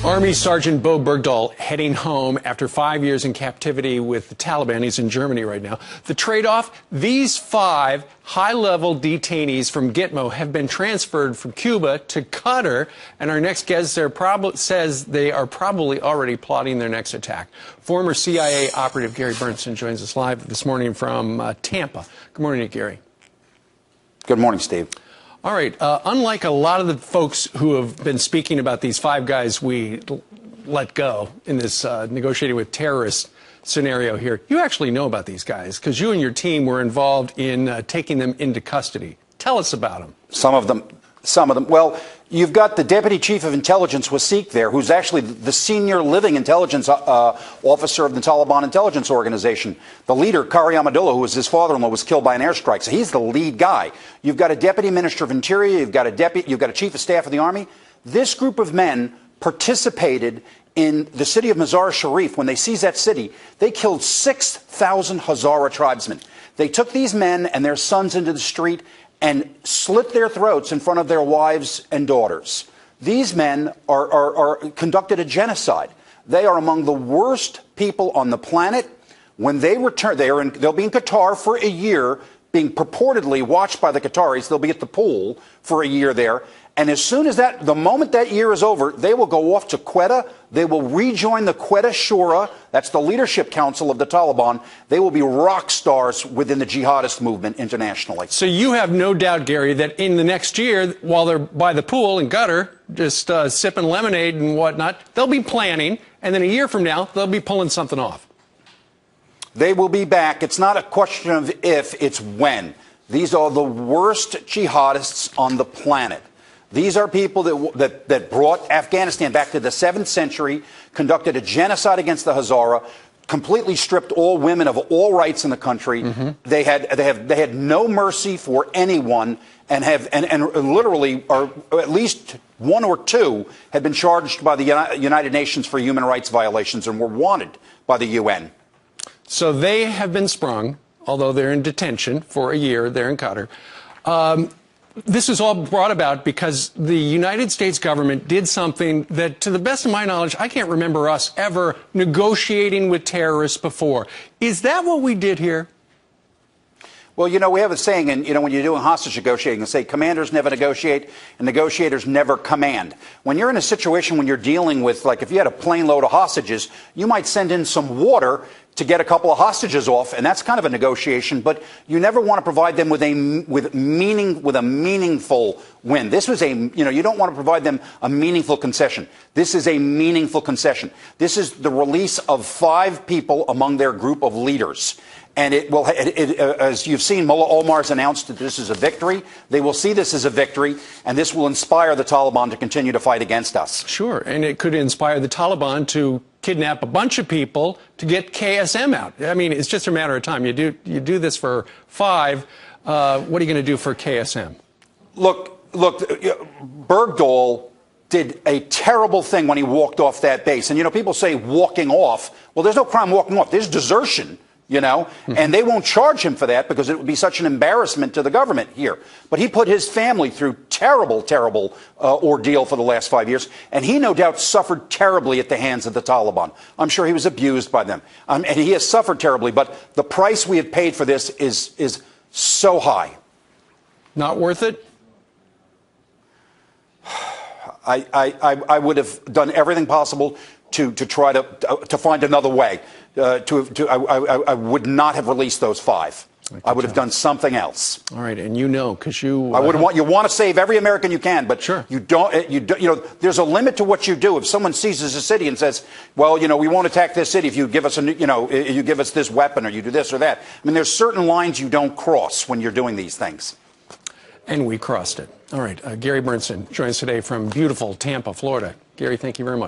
Army Sergeant Bo Bergdahl heading home after 5 years in captivity with the Taliban. He's in Germany right now. The trade-off, these 5 high-level detainees from Gitmo have been transferred from Cuba to Qatar, and our next guest says they are probably already plotting their next attack. Former CIA operative Gary Bernstein joins us live this morning from Tampa. Good morning, Gary. Good morning, Steve. All right. Unlike a lot of the folks who have been speaking about these 5 guys we let go in this negotiating with terrorists scenario here, you actually know about these guys because you and your team were involved in taking them into custody. Tell us about them. Some of them. Well, you've got the Deputy Chief of Intelligence, Wasik, there, who's actually the senior living intelligence officer of the Taliban intelligence organization. The leader, Qari Ahmadullah, who was his father-in-law, was killed by an airstrike. So he's the lead guy. You've got a Deputy Minister of Interior. You've got a Chief of Staff of the Army. This group of men participated in the city of Mazar-e-Sharif. When they seized that city, they killed 6,000 Hazara tribesmen. They took these men and their sons into the street and slit their throats in front of their wives and daughters. These men are conducted a genocide. They are among the worst people on the planet. When they return, they'll be in Qatar for a year, being purportedly watched by the Qataris. They'll be at the pool for a year there. And as soon as the moment that year is over, they will go off to Quetta. They will rejoin the Quetta Shura. That's the leadership council of the Taliban. They will be rock stars within the jihadist movement internationally. So you have no doubt, Gary, that in the next year, while they're by the pool in Qatar, just sipping lemonade and whatnot, they'll be planning. And then a year from now, they'll be pulling something off. They will be back. It's not a question of if, it's when. These are the worst jihadists on the planet. These are people that brought Afghanistan back to the 7th century, conducted a genocide against the Hazara, completely stripped all women of all rights in the country. Mm-hmm. They had no mercy for anyone, and literally are at least 1 or 2 had been charged by the United Nations for human rights violations and were wanted by the UN. So they have been sprung, although they're in detention for a year there in Qatar. This was all brought about because the United States government did something that, to the best of my knowledge, I can't remember us ever negotiating with terrorists before. Is that what we did here? Well, you know, we have a saying, and, you know, when you're doing hostage negotiating, they say commanders never negotiate and negotiators never command. When you're in a situation when you're dealing with, like, if you had a plane load of hostages, you might send in some water to get a couple of hostages off, and that's kind of a negotiation, but you never want to provide them with a meaningful win. This was you don't want to provide them a meaningful concession. This is a meaningful concession. This is the release of 5 people among their group of leaders. And it will, as you've seen, Mullah Omar's announced that this is a victory. They will see this as a victory, and this will inspire the Taliban to continue to fight against us. Sure, and it could inspire the Taliban to kidnap a bunch of people to get KSM out. I mean, it's just a matter of time. You do this for 5. What are you going to do for KSM? Look, Bergdahl did a terrible thing when he walked off that base. And, you know, people say walking off. Well, there's no crime walking off. There's desertion. You know, and they won't charge him for that because it would be such an embarrassment to the government here. But he put his family through terrible ordeal for the last 5 years, and he no doubt suffered terribly at the hands of the Taliban. I'm sure he was abused by them, and he has suffered terribly. But the price we have paid for this is so high. Not worth it? I would have done everything possible to try to find another way. I would not have released those 5. I would have done something else. All right, and you know, because you you want to save every American you can, but sure. you don't. You know, there's a limit to what you do. If someone seizes a city and says, "Well, you know, we won't attack this city if you give us you give us this weapon or you do this or that." I mean, there's certain lines you don't cross when you're doing these things. And we crossed it. All right, Gary Bernstein joins us today from beautiful Tampa, Florida. Gary, thank you very much.